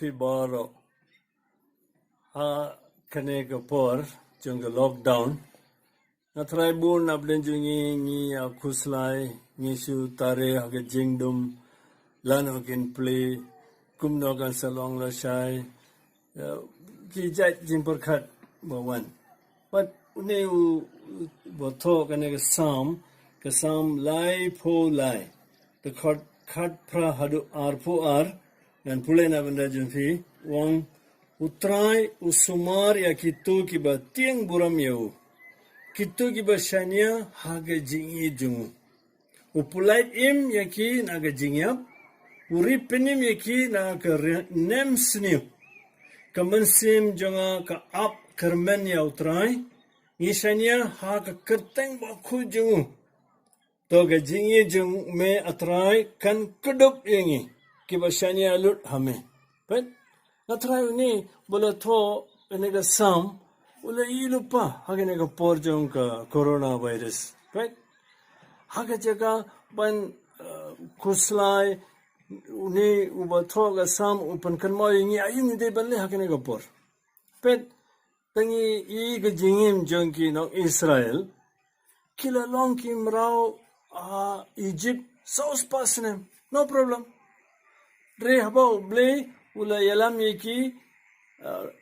fi baro ha kane ka por jung lockdown na try bun na blen jungi ni akuslai ni su tare ha ke jingdum lan kin play kum no kan salong la shai ki jat jing por khat bo wan but ne u bo tho kane ka sam lai pho lai the khat pra hadu ar pho ar dan pulai na benda jumpi wang utrai usumar ya kitu ki ba tiang buram yau kitu ki ba shania haga jingi jungu upulai im ya ki naga jingyap uri penim ya ki naga nem sniu kamansim jonga ka ap kermen ya utrai ni shania haga kerteng ba khu jungu to ga jingi jungu me atrai kan kudup yengi कि बशानिया लुट हमें पर नथराय ने बोला तो इन्हें साम बोले ये लुपा हागे ने का पोर जों का कोरोना वायरस राइट हागे जगह बन कुसलाय उन्हें उबाथो का साम ऊपर कन्मा यंगी आयुं निदे बल्ले हागे ने का पोर पर तंगी ये का जिंगिम जों की नौ इस्राएल किला लोंग की मराव इजिप्ट साउथ पासने no problem Re habo blei ula yalam yeki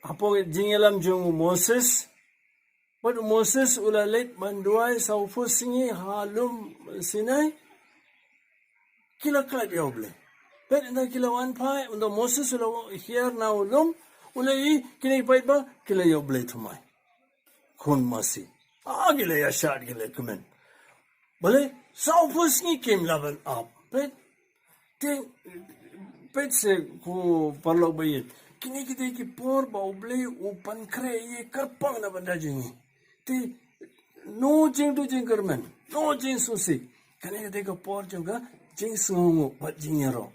hapo jingelam jung Moses but Moses ula let manduai saufu singi halum Sinai kila klat ya blei but na kila wan pai unda Moses ula here now lum ula I kini pai ba kila ya blei thumai khun masi agile ya shad gile kumen bale saufu singi kim laban up but Petse ko parlok bayit. Kini kita ki por ba ublei upan kre ye karpang na banda jingi. Ti no jing tu jingkyrmen, no jing susi. Kani kita ka por juga jing sngewnguh bat jingero.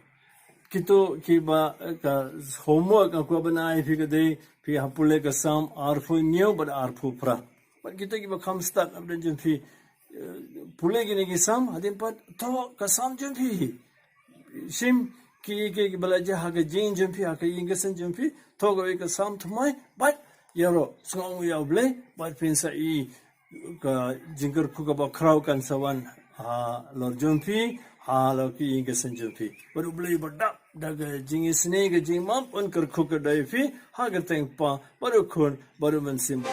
Kito ki ba ka homework aku banai fi ka dei fi hapule ka sam arfu new but arfu pra. But kita ki ba kham start abdan jing fi pule gini ki sam hadin pat to ka sam jing fi sim ki balaja haga jing jumpi haga ingasan jumpi togo ika sam thumai but yaro sngewnguh ya blei but pensa I ka jingkar khuka ba khrau kan sawan lor jumpi lo ki ingasan jumpi baru blei badak daga jingi sne ga jing mam on kar khuka dai fi haga teng pa baru khun baru mansim